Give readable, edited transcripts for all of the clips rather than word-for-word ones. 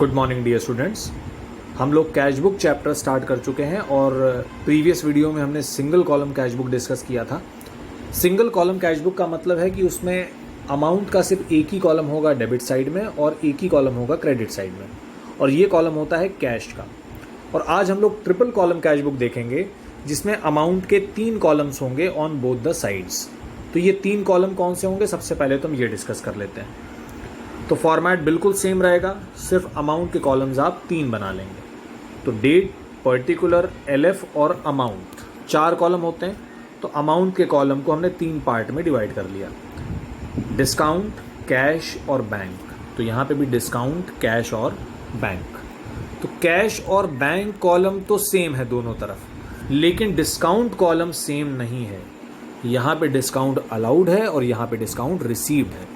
Good morning dear students. हम लोग cash book chapter start कर चुके हैं और प्रीवियस वीडियो में हमने single column cash book discuss किया था। सिंगल कॉलम कैश बुक का मतलब है कि उसमें अमाउंट का सिर्फ एक ही कॉलम होगा डेबिट साइड में और एक ही कॉलम होगा क्रेडिट साइड में, और ये कॉलम होता है कैश का। और आज हम लोग ट्रिपल कॉलम कैश बुक देखेंगे जिसमें अमाउंट के 3 कॉलम्स होंगे ऑन बोथ द साइड्स। तो ये 3 कॉलम कौन से होंगे, सबसे पहले तो हम ये डिस्कस कर लेते हैं। तो फॉर्मेट बिल्कुल सेम रहेगा, सिर्फ अमाउंट के कॉलम्स आप 3 बना लेंगे। तो डेट, पर्टिकुलर, एलएफ और अमाउंट 4 कॉलम होते हैं। तो अमाउंट के कॉलम को हमने 3 पार्ट में डिवाइड कर लिया, डिस्काउंट, कैश और बैंक। तो यहाँ पे भी डिस्काउंट, कैश और बैंक। तो कैश और बैंक कॉलम तो सेम है दोनों तरफ, लेकिन डिस्काउंट कॉलम सेम नहीं है। यहाँ पे डिस्काउंट अलाउड है और यहाँ पे डिस्काउंट रिसीव्ड है।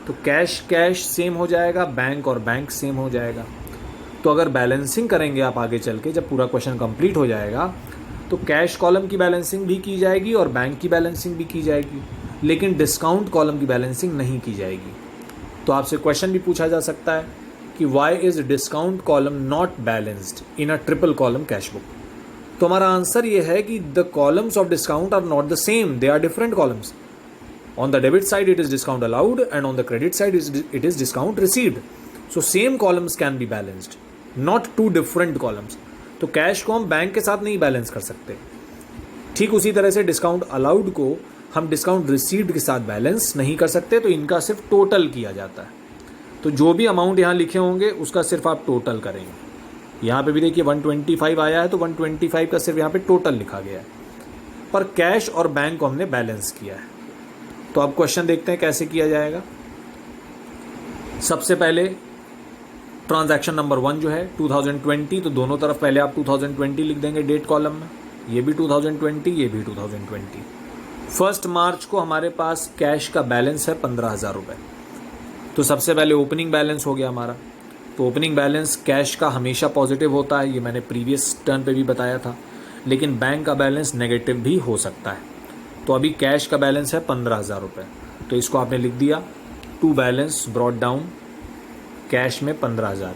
तो कैश कैश सेम हो जाएगा, बैंक और बैंक सेम हो जाएगा। तो अगर बैलेंसिंग करेंगे आप आगे चल के, जब पूरा क्वेश्चन कंप्लीट हो जाएगा, तो कैश कॉलम की बैलेंसिंग भी की जाएगी और बैंक की बैलेंसिंग भी की जाएगी, लेकिन डिस्काउंट कॉलम की बैलेंसिंग नहीं की जाएगी। तो आपसे क्वेश्चन भी पूछा जा सकता है कि why is discount column not balanced in a triple column cash book. तो हमारा आंसर ये है कि the columns of discount are not the same, they are different columns. On the debit side it is discount allowed and on the credit side it is discount received. So same columns can be balanced, not 2 different columns. तो cash को हम bank के साथ नहीं balance कर सकते। ठीक उसी तरह से डिस्काउंट अलाउड को हम डिस्काउंट रिसीव्ड के साथ बैलेंस नहीं कर सकते, तो इनका सिर्फ टोटल किया जाता है। तो जो भी अमाउंट यहाँ लिखे होंगे उसका सिर्फ आप टोटल करेंगे। यहाँ पे भी देखिए 125 आया है, तो 125 का सिर्फ यहाँ पे टोटल लिखा गया है, पर कैश और बैंक को हमने बैलेंस किया है। तो अब क्वेश्चन देखते हैं कैसे किया जाएगा। सबसे पहले ट्रांजैक्शन नंबर 1 जो है 2020, तो दोनों तरफ पहले आप 2020 लिख देंगे डेट कॉलम में। ये भी 2020, ये भी 2020। 1 मार्च को हमारे पास कैश का बैलेंस है 15,000 रुपये। तो सबसे पहले ओपनिंग बैलेंस हो गया हमारा। तो ओपनिंग बैलेंस कैश का हमेशा पॉजिटिव होता है, ये मैंने प्रीवियस टर्न पे भी बताया था, लेकिन बैंक का बैलेंस नेगेटिव भी हो सकता है। तो अभी कैश का बैलेंस है 15,000 रुपये, तो इसको आपने लिख दिया to balance brought down cash में 15,000।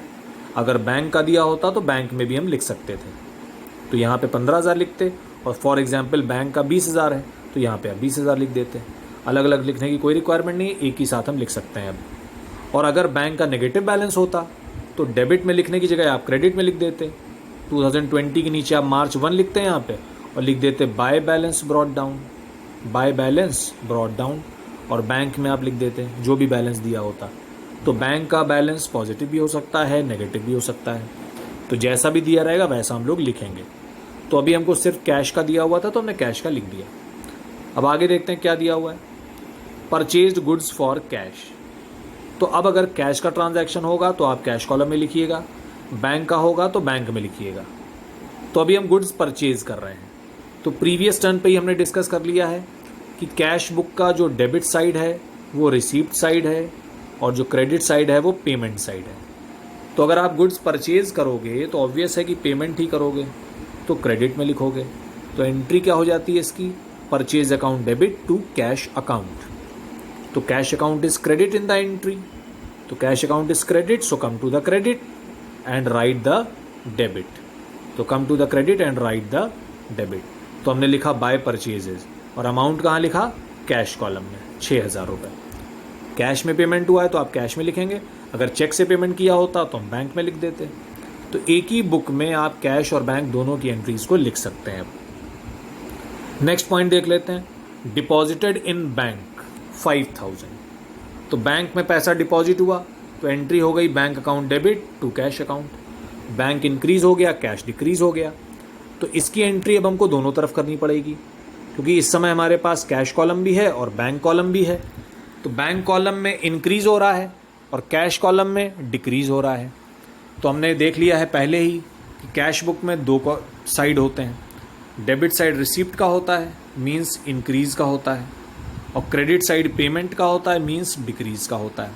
अगर बैंक का दिया होता तो बैंक में भी हम लिख सकते थे, तो यहाँ पे 15,000 लिखते, और फॉर एग्जांपल बैंक का 20,000 है तो यहाँ पे आप 20,000 लिख देते। अलग अलग लिखने की कोई रिक्वायरमेंट नहीं है, एक ही साथ हम लिख सकते हैं अब। और अगर बैंक का नेगेटिव बैलेंस होता तो डेबिट में लिखने की जगह आप क्रेडिट में लिख देते। 2020 के नीचे आप मार्च 1 लिखते हैं यहाँ पे और लिख देते by balance brought down, by balance brought down, और बैंक में आप लिख देते हैं जो भी बैलेंस दिया होता। तो बैंक का बैलेंस पॉजिटिव भी हो सकता है, नेगेटिव भी हो सकता है, तो जैसा भी दिया रहेगा वैसा हम लोग लिखेंगे। तो अभी हमको सिर्फ कैश का दिया हुआ था तो हमने कैश का लिख दिया। अब आगे देखते हैं क्या दिया हुआ है, परचेज्ड गुड्स फॉर कैश। तो अब अगर कैश का ट्रांजैक्शन होगा तो आप कैश कॉलम में लिखिएगा, बैंक का होगा तो बैंक में लिखिएगा। तो अभी हम गुड्स परचेज कर रहे हैं। तो प्रीवियस टर्न पे ही हमने डिस्कस कर लिया है कि कैश बुक का जो डेबिट साइड है वो रिसीप्ट साइड है और जो क्रेडिट साइड है वो पेमेंट साइड है। तो अगर आप गुड्स परचेज करोगे तो ऑब्वियस है कि पेमेंट ही करोगे, तो क्रेडिट में लिखोगे। तो एंट्री क्या हो जाती है इसकी, purchase account debit to cash account. तो cash account is credit in the entry, तो cash account is credit, so come to the credit and right the debit. तो come to the credit and right the debit. तो हमने लिखा by purchases, और amount कहाँ लिखा, cash column में 6,000 रुपये। कैश में पेमेंट हुआ है तो आप कैश में लिखेंगे, अगर चेक से पेमेंट किया होता तो हम बैंक में लिख देते। तो एक ही बुक में आप कैश और बैंक दोनों की एंट्रीज को लिख सकते हैं। नेक्स्ट पॉइंट देख लेते हैं, डिपॉजिटेड इन बैंक 5,000। तो बैंक में पैसा डिपॉजिट हुआ तो एंट्री हो गई bank account debit to cash account. Bank increase हो गया, कैश डिक्रीज हो गया, तो इसकी एंट्री अब हमको दोनों तरफ करनी पड़ेगी, क्योंकि इस समय हमारे पास कैश कॉलम भी है और बैंक कॉलम भी है। तो बैंक कॉलम में इंक्रीज हो रहा है और कैश कॉलम में डिक्रीज हो रहा है। तो हमने देख लिया है पहले ही कि कैश बुक में 2 साइड होते हैं, डेबिट साइड रिसिप्ट का होता है, मीन्स इंक्रीज का होता है, और क्रेडिट साइड पेमेंट का होता है, मीन्स डिक्रीज का होता है।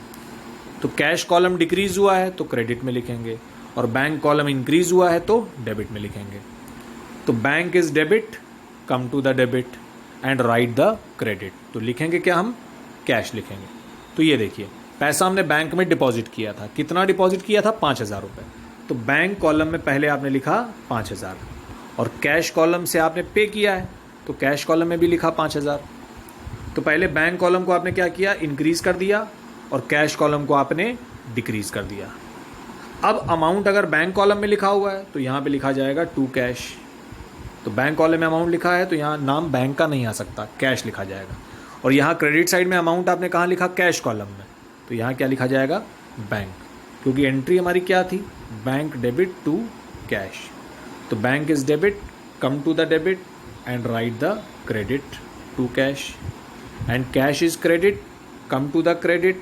तो कैश कॉलम डिक्रीज हुआ है तो क्रेडिट में लिखेंगे, और बैंक कॉलम इंक्रीज हुआ है तो डेबिट में लिखेंगे। तो bank is debit, come to the debit and right the credit. तो लिखेंगे क्या, हम कैश लिखेंगे। तो ये देखिए पैसा हमने बैंक में डिपॉजिट किया था, कितना डिपॉजिट किया था? 5,000 रुपये। तो बैंक कॉलम में पहले आपने लिखा 5,000 और कैश कॉलम से आपने पे किया है तो कैश कॉलम में भी लिखा 5,000। तो पहले बैंक कॉलम को आपने क्या किया? इंक्रीज कर दिया और कैश कॉलम को आपने डिक्रीज कर दिया। अब अमाउंट अगर बैंक कॉलम में लिखा हुआ है तो यहाँ पे लिखा जाएगा टू कैश। तो बैंक कॉलम में अमाउंट लिखा है तो यहाँ नाम बैंक का नहीं आ सकता, कैश लिखा जाएगा। और यहाँ क्रेडिट साइड में अमाउंट आपने कहाँ लिखा? कैश कॉलम में। तो यहाँ क्या लिखा जाएगा? बैंक, क्योंकि एंट्री हमारी क्या थी? Bank debit to cash. तो bank is debit, come to the debit and right the credit to cash, and cash is credit, come to the credit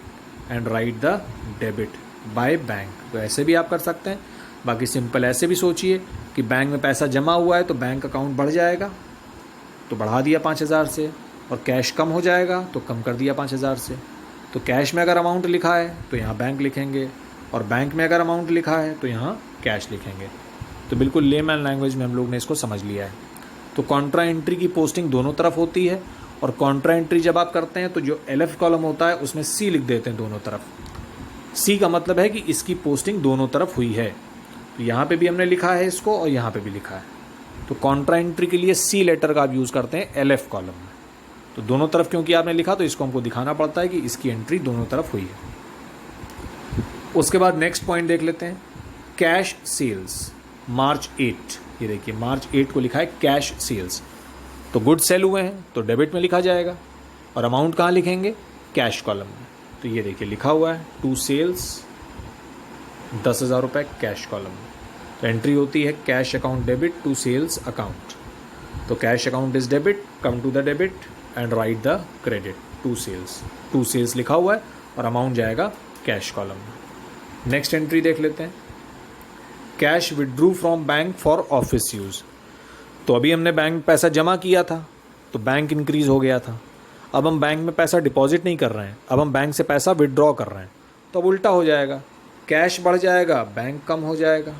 and right the debit by bank. तो ऐसे भी आप कर सकते हैं। बाकी simple ऐसे भी सोचिए कि बैंक में पैसा जमा हुआ है तो बैंक अकाउंट बढ़ जाएगा तो बढ़ा दिया 5,000 से, और कैश कम हो जाएगा तो कम कर दिया 5,000 से। तो कैश में अगर अमाउंट लिखा है तो यहाँ बैंक लिखेंगे, और बैंक में अगर अमाउंट लिखा है तो यहाँ कैश लिखेंगे। तो बिल्कुल लेमैन लैंग्वेज में हम लोग ने इसको समझ लिया है। तो कॉन्ट्रा एंट्री की पोस्टिंग दोनों तरफ होती है, और कॉन्ट्रा एंट्री जब आप करते हैं तो जो LF कॉलम होता है उसमें C लिख देते हैं दोनों तरफ। C का मतलब है कि इसकी पोस्टिंग दोनों तरफ हुई है। तो यहाँ पे भी हमने लिखा है इसको और यहाँ पे भी लिखा है। तो कॉन्ट्रा एंट्री के लिए C लेटर का आप यूज़ करते हैं LF कॉलम में। तो दोनों तरफ क्योंकि आपने लिखा तो इसको हमको दिखाना पड़ता है कि इसकी एंट्री दोनों तरफ हुई है। उसके बाद नेक्स्ट पॉइंट देख लेते हैं, कैश सेल्स मार्च 8। ये देखिए मार्च 8 को लिखा है कैश सेल्स। तो गुड सेल हुए हैं तो डेबिट में लिखा जाएगा, और अमाउंट कहाँ लिखेंगे? कैश कॉलम में। तो ये देखिए लिखा हुआ है टू सेल्स 10,000 रुपये कैश कॉलम में। तो एंट्री होती है cash account debit to sales account. तो cash account is debit, come to the debit and right the credit to sales. To sales लिखा हुआ है और अमाउंट जाएगा कैश कॉलम में। नेक्स्ट एंट्री देख लेते हैं, cash withdraw from bank for office use. तो अभी हमने बैंक में पैसा जमा किया था तो बैंक इंक्रीज़ हो गया था। अब हम बैंक में पैसा डिपॉजिट नहीं कर रहे हैं, अब हम बैंक से पैसा विड्रॉ कर रहे हैं। तो अब उल्टा हो जाएगा, कैश बढ़ जाएगा, बैंक कम हो जाएगा।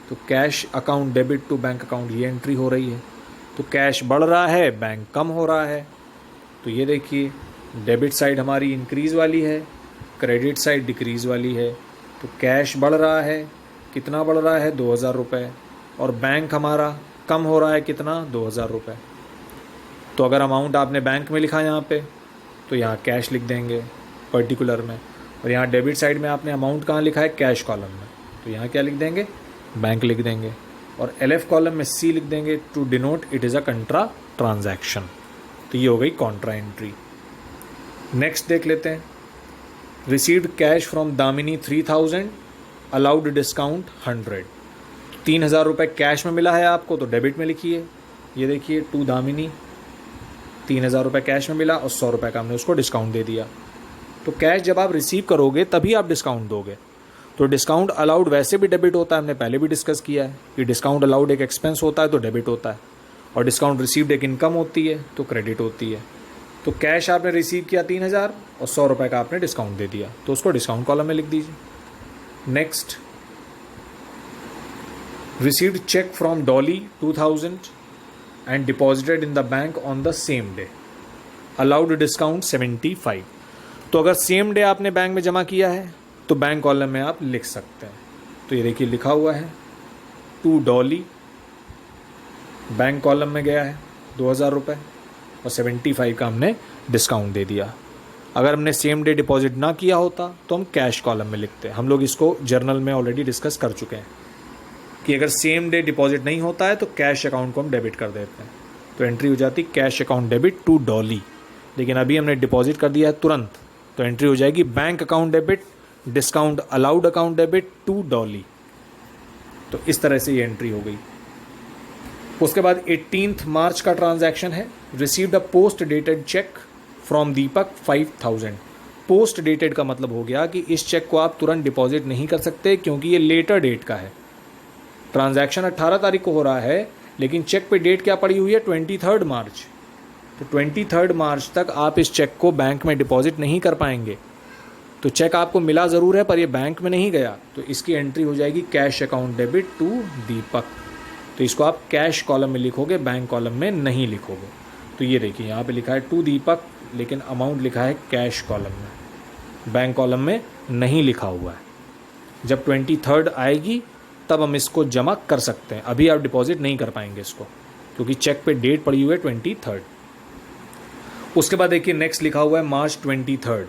तो cash account debit to bank account, ये एंट्री हो रही है। तो कैश बढ़ रहा है, बैंक कम हो रहा है। तो ये देखिए डेबिट साइड हमारी इंक्रीज़ वाली है, क्रेडिट साइड डिक्रीज़ वाली है। तो कैश बढ़ रहा है, कितना बढ़ रहा है? 2,000 रुपये, और बैंक हमारा कम हो रहा है कितना? 2,000 रुपये। तो अगर अमाउंट आपने बैंक में लिखा यहाँ पे तो यहाँ कैश लिख देंगे पर्टिकुलर में, और यहाँ डेबिट साइड में आपने अमाउंट कहाँ लिखा है? कैश कॉलम में। तो यहाँ क्या लिख देंगे? बैंक लिख देंगे, और LF कॉलम में C लिख देंगे to denote it is a contra transaction. तो ये हो गई कॉन्ट्रा एंट्री। नेक्स्ट देख लेते हैं, received cash from Damini 3,000, allowed discount 100। 3,000 रुपये कैश में मिला है आपको तो डेबिट में लिखिए। ये देखिए टू दामिनी 3,000 रुपये कैश में मिला और 100 रुपये का हमने उसको डिस्काउंट दे दिया। तो कैश जब आप रिसीव करोगे तभी आप डिस्काउंट दोगे। तो डिस्काउंट अलाउड वैसे भी डेबिट होता है, हमने पहले भी डिस्कस किया है कि डिस्काउंट अलाउड एक एक्सपेंस होता है तो डेबिट होता है, और डिस्काउंट रिसीव्ड एक इनकम होती है तो क्रेडिट होती है। तो कैश आपने रिसीव किया 3,000 और 100 रुपये का आपने डिस्काउंट दे दिया, तो उसको डिस्काउंट कॉलम में लिख दीजिए। Next, received cheque from Dolly 2,000 and deposited in the bank on the same day, allowed discount 75। तो अगर सेम डे आपने बैंक में जमा किया है तो बैंक कॉलम में आप लिख सकते हैं। तो ये देखिए लिखा हुआ है टू डॉली, बैंक कॉलम में गया है 2,000 रुपये और 75 का हमने डिस्काउंट दे दिया। अगर हमने सेम डे डिपॉजिट ना किया होता तो हम कैश कॉलम में लिखते। हम लोग इसको जर्नल में ऑलरेडी डिस्कस कर चुके हैं कि अगर सेम डे डिपॉजिट नहीं होता है तो कैश अकाउंट को हम डेबिट कर देते हैं। तो एंट्री हो जाती cash account debit to Dolly. लेकिन अभी हमने डिपॉजिट कर दिया है तुरंत, तो एंट्री हो जाएगी bank account debit discount allowed account debit to Dolly. तो इस तरह से ये एंट्री हो गई। उसके बाद 18 मार्च का ट्रांजैक्शन है, received a post dated cheque from Deepak 5,000। Post dated का मतलब हो गया कि इस चेक को आप तुरंत डिपॉजिट नहीं कर सकते क्योंकि ये लेटर डेट का है। ट्रांजैक्शन 18 तारीख को हो रहा है लेकिन चेक पे डेट क्या पड़ी हुई है? 23 मार्च। तो 23 मार्च तक आप इस चेक को बैंक में डिपॉजिट नहीं कर पाएंगे। तो चेक आपको मिला ज़रूर है पर ये बैंक में नहीं गया, तो इसकी एंट्री हो जाएगी कैश अकाउंट डेबिट टू दीपक। तो इसको आप कैश कॉलम में लिखोगे, बैंक कॉलम में नहीं लिखोगे। तो ये देखिए यहाँ पे लिखा है टू दीपक लेकिन अमाउंट लिखा है कैश कॉलम में। बैंक कॉलम में नहीं लिखा हुआ है। जब 23rd आएगी तब हम इसको जमा कर सकते हैं, अभी आप डिपॉजिट नहीं कर पाएंगे इसको, क्योंकि चेक पे डेट पड़ी हुई है 23rd। उसके बाद देखिए नेक्स्ट लिखा हुआ है मार्च 23rd,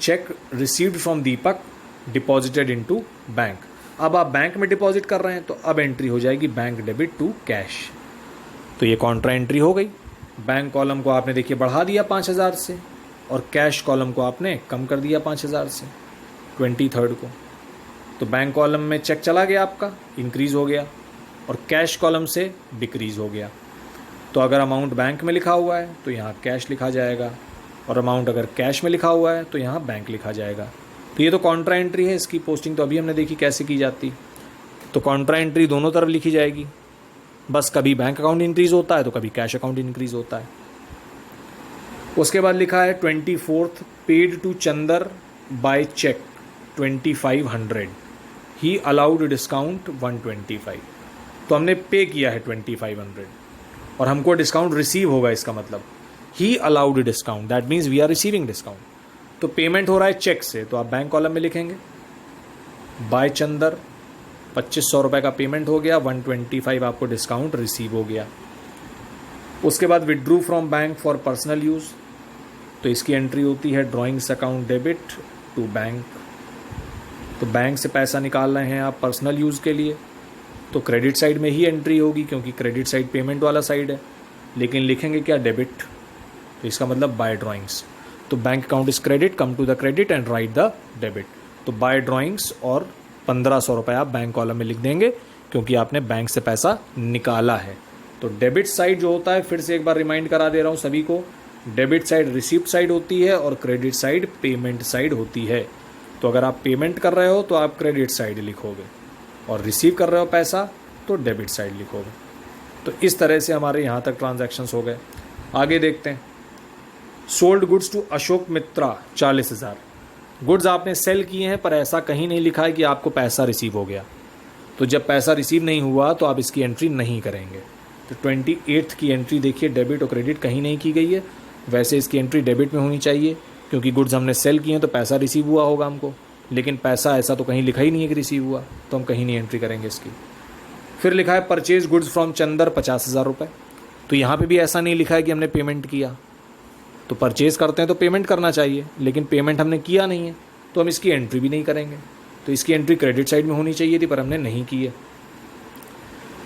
check received from Deepak deposited into bank. अब आप बैंक में डिपॉजिट कर रहे हैं तो अब एंट्री हो जाएगी बैंक डेबिट टू कैश। तो ये कॉन्ट्रा एंट्री हो गई। बैंक कॉलम को आपने देखिए बढ़ा दिया 5000 से और कैश कॉलम को आपने कम कर दिया 5000 से 23rd को। तो बैंक कॉलम में चेक चला गया आपका, इंक्रीज़ हो गया, और कैश कॉलम से डिक्रीज़ हो गया। तो अगर अमाउंट बैंक में लिखा हुआ है तो यहाँ कैश लिखा जाएगा, और अमाउंट अगर कैश में लिखा हुआ है तो यहाँ बैंक लिखा जाएगा। तो ये तो कॉन्ट्रा एंट्री है, इसकी पोस्टिंग तो अभी हमने देखी कैसे की जाती। तो कॉन्ट्रा एंट्री दोनों तरफ लिखी जाएगी, बस कभी बैंक अकाउंट इंक्रीज़ होता है तो कभी कैश अकाउंट इंक्रीज़ होता है। उसके बाद लिखा है 24th paid to Chander by cheque 2500, he allowed discount 125। तो हमने पे किया है 2500 और हमको डिस्काउंट रिसीव होगा, इसका मतलब ही allowed discount, that means we are receiving discount. तो पेमेंट हो रहा है चेक से, तो आप बैंक कॉलम में लिखेंगे बाय चंदर 2500 रुपये का पेमेंट हो गया, 125 आपको डिस्काउंट रिसीव हो गया। उसके बाद withdrew from bank for personal use, तो इसकी एंट्री होती है drawings account debit to bank. तो बैंक से पैसा निकाल रहे हैं आप पर्सनल यूज़ के लिए, तो क्रेडिट साइड में ही एंट्री होगी, क्योंकि क्रेडिट साइड पेमेंट वाला साइड है, लेकिन लिखेंगे क्या डेबिट, तो इसका मतलब बाय ड्राइंग्स। तो bank account is credit, come to the credit and right the debit. तो बाय ड्राइंग्स और 1500 रुपये आप बैंक कॉलम में लिख देंगे, क्योंकि आपने बैंक से पैसा निकाला है। तो डेबिट साइड जो होता है, फिर से एक बार रिमाइंड करा दे रहा हूँ सभी को, डेबिट साइड रिसिप्ट साइड होती है और क्रेडिट साइड पेमेंट साइड होती है। तो अगर आप पेमेंट कर रहे हो तो आप क्रेडिट साइड लिखोगे, और रिसीव कर रहे हो पैसा तो डेबिट साइड लिखोगे। तो इस तरह से हमारे यहाँ तक ट्रांजैक्शंस हो गए। आगे देखते हैं। Sold goods to Ashok Mitra 40,000। Goods आपने सेल किए हैं, पर ऐसा कहीं नहीं लिखा है कि आपको पैसा रिसीव हो गया। तो जब पैसा रिसीव नहीं हुआ तो आप इसकी एंट्री नहीं करेंगे। तो 28th की एंट्री देखिए, डेबिट और क्रेडिट कहीं नहीं की गई है। वैसे इसकी एंट्री डेबिट में होनी चाहिए, क्योंकि गुड्स हमने सेल किए हैं तो पैसा रिसीव हुआ होगा हमको, लेकिन पैसा ऐसा तो कहीं लिखा ही नहीं है कि रिसीव हुआ, तो हम कहीं नहीं एंट्री करेंगे इसकी। फिर लिखा है परचेज गुड्स फ्रॉम चंदर 50,000 रुपये। तो यहाँ पे भी ऐसा नहीं लिखा है कि हमने पेमेंट किया। तो परचेज़ करते हैं तो पेमेंट करना चाहिए, लेकिन पेमेंट हमने किया नहीं है, तो हम इसकी एंट्री भी नहीं करेंगे। तो इसकी एंट्री क्रेडिट साइड में होनी चाहिए थी, पर हमने नहीं की है।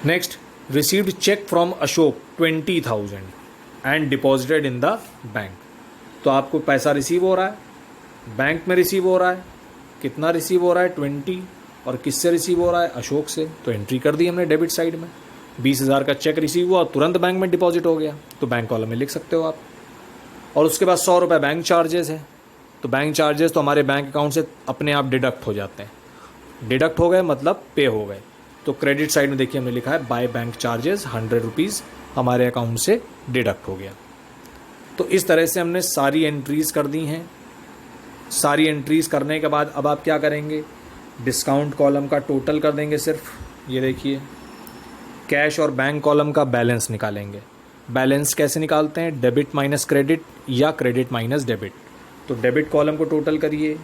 Next, received cheque from Ashok 20,000 and deposited in the bank. तो आपको पैसा रिसीव हो रहा है, बैंक में रिसीव हो रहा है, कितना रिसीव हो रहा है 20, और किससे रिसीव हो रहा है, अशोक से। तो एंट्री कर दी हमने डेबिट साइड में। 20,000 का चेक रिसीव हुआ और तुरंत बैंक में डिपॉजिट हो गया, तो बैंक कॉलम में लिख सकते हो आप। और उसके बाद 100 रुपये बैंक चार्जेस है। तो बैंक चार्जेस तो हमारे बैंक अकाउंट से अपने आप डिडक्ट हो जाते हैं। डिडक्ट हो गए मतलब पे हो गए। तो क्रेडिट साइड में देखिए हमने लिखा है बाय बैंक चार्जेस 100 रुपीज़ हमारे अकाउंट से डिडक्ट हो गया। तो इस तरह से हमने सारी एंट्रीज़ कर दी हैं। सारी एंट्रीज़ करने के बाद अब आप क्या करेंगे, डिस्काउंट कॉलम का टोटल कर देंगे सिर्फ। ये देखिए, कैश और बैंक कॉलम का बैलेंस निकालेंगे। बैलेंस कैसे निकालते हैं, डेबिट माइनस क्रेडिट या क्रेडिट माइनस डेबिट। तो डेबिट कॉलम को टोटल करिए,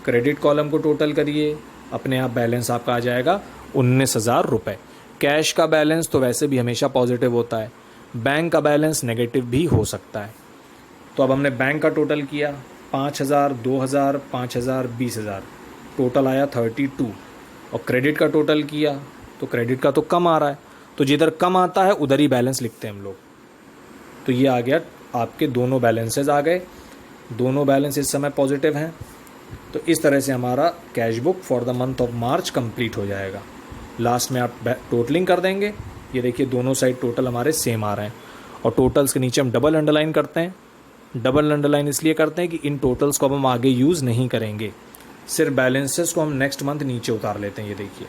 क्रेडिट कॉलम को टोटल करिए, अपने आप बैलेंस आपका आ जाएगा 19,000 रुपये। कैश का बैलेंस तो वैसे भी हमेशा पॉजिटिव होता है, बैंक का बैलेंस नेगेटिव भी हो सकता है। तो अब हमने बैंक का टोटल किया, 5,000, 2,000, 5,000, 20,000, टोटल आया 32। और क्रेडिट का टोटल किया तो क्रेडिट का तो कम आ रहा है, तो जिधर कम आता है उधर ही बैलेंस लिखते हैं हम लोग। तो ये आ गया, आपके दोनों बैलेंसेज आ गए, दोनों बैलेंस इस समय पॉजिटिव हैं। तो इस तरह से हमारा cash book for the month of March complete हो जाएगा। लास्ट में आप टोटलिंग कर देंगे। ये देखिए दोनों साइड टोटल हमारे सेम आ रहे हैं, और टोटल्स के नीचे हम डबल अंडरलाइन करते हैं। डबल अंडरलाइन इसलिए करते हैं कि इन टोटल्स को अब हम आगे यूज़ नहीं करेंगे, सिर्फ बैलेंसेस को हम नेक्स्ट मंथ नीचे उतार लेते हैं। ये देखिए,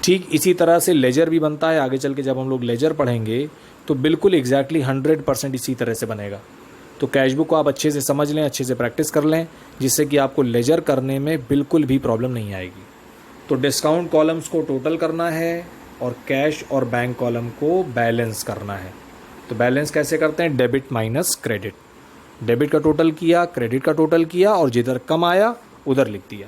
ठीक इसी तरह से लेजर भी बनता है। आगे चल के जब हम लोग लेजर पढ़ेंगे तो बिल्कुल एग्जैक्टली 100% इसी तरह से बनेगा। तो कैश बुक को आप अच्छे से समझ लें, अच्छे से प्रैक्टिस कर लें, जिससे कि आपको लेजर करने में बिल्कुल भी प्रॉब्लम नहीं आएगी। तो डिस्काउंट कॉलम्स को टोटल करना है और कैश और बैंक कॉलम को बैलेंस करना है। तो बैलेंस कैसे करते हैं, डेबिट माइनस क्रेडिट। डेबिट का टोटल किया, क्रेडिट का टोटल किया और जिधर कम आया उधर लिख दिया।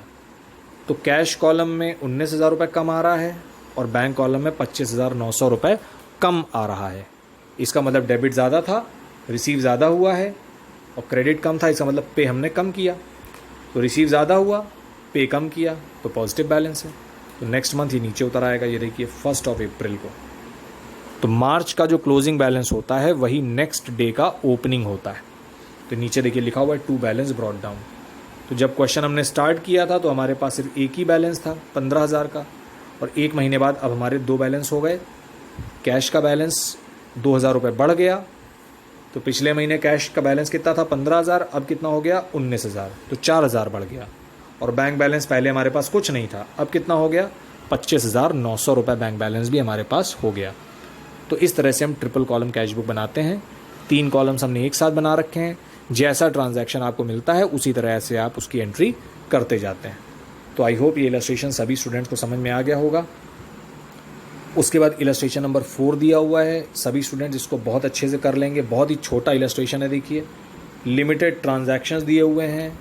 तो कैश कॉलम में 19,000 रुपये कम आ रहा है और बैंक कॉलम में 25,900 रुपये कम आ रहा है। इसका मतलब डेबिट ज़्यादा था, रिसीव ज़्यादा हुआ है, और क्रेडिट कम था, इसका मतलब पे हमने कम किया। तो रिसीव ज़्यादा हुआ, पे कम किया, तो पॉजिटिव बैलेंस है। तो नेक्स्ट मंथ ये नीचे उतर आएगा। ये देखिए 1 अप्रैल को। तो मार्च का जो क्लोजिंग बैलेंस होता है वही नेक्स्ट डे का ओपनिंग होता है। तो नीचे देखिए लिखा हुआ है टू बैलेंस ब्रॉट डाउन। तो जब क्वेश्चन हमने स्टार्ट किया था तो हमारे पास सिर्फ एक ही बैलेंस था 15,000 का, और एक महीने बाद अब हमारे 2 बैलेंस हो गए। कैश का बैलेंस 2,000 रुपये बढ़ गया। तो पिछले महीने कैश का बैलेंस कितना था 15,000, अब कितना हो गया 19,000, तो 4,000 बढ़ गया। और बैंक बैलेंस पहले हमारे पास कुछ नहीं था, अब कितना हो गया 25,900 रुपये बैंक बैलेंस भी हमारे पास हो गया। तो इस तरह से हम ट्रिपल कॉलम कैश बुक बनाते हैं। 3 कॉलम्स हमने एक साथ बना रखे हैं। जैसा ट्रांजैक्शन आपको मिलता है उसी तरह से आप उसकी एंट्री करते जाते हैं। तो आई होप ये इलस्ट्रेशन सभी स्टूडेंट्स को समझ में आ गया होगा। उसके बाद इलस्ट्रेशन नंबर 4 दिया हुआ है। सभी स्टूडेंट्स इसको बहुत अच्छे से कर लेंगे। बहुत ही छोटा इलस्ट्रेशन है, देखिए लिमिटेड ट्रांजैक्शंस दिए हुए हैं,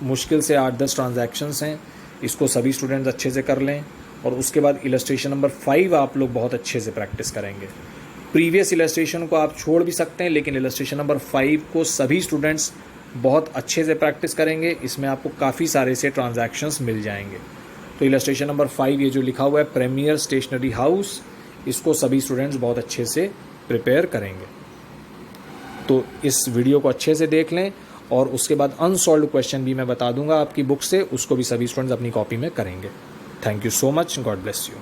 मुश्किल से 8-10 ट्रांजैक्शंस हैं। इसको सभी स्टूडेंट्स अच्छे से कर लें। और उसके बाद इलस्ट्रेशन नंबर 5 आप लोग बहुत अच्छे से प्रैक्टिस करेंगे। प्रीवियस इलस्ट्रेशन को आप छोड़ भी सकते हैं, लेकिन इलस्ट्रेशन नंबर 5 को सभी स्टूडेंट्स बहुत अच्छे से प्रैक्टिस करेंगे। इसमें आपको काफ़ी सारे से ट्रांजैक्शंस मिल जाएंगे। तो इलस्ट्रेशन नंबर 5 ये जो लिखा हुआ है प्रीमियर स्टेशनरी हाउस, इसको सभी स्टूडेंट्स बहुत अच्छे से प्रिपेयर करेंगे। तो इस वीडियो को अच्छे से देख लें, और उसके बाद अनसॉल्व्ड क्वेश्चन भी मैं बता दूंगा आपकी बुक से, उसको भी सभी स्टूडेंट्स अपनी कॉपी में करेंगे। Thank you so much, God bless you.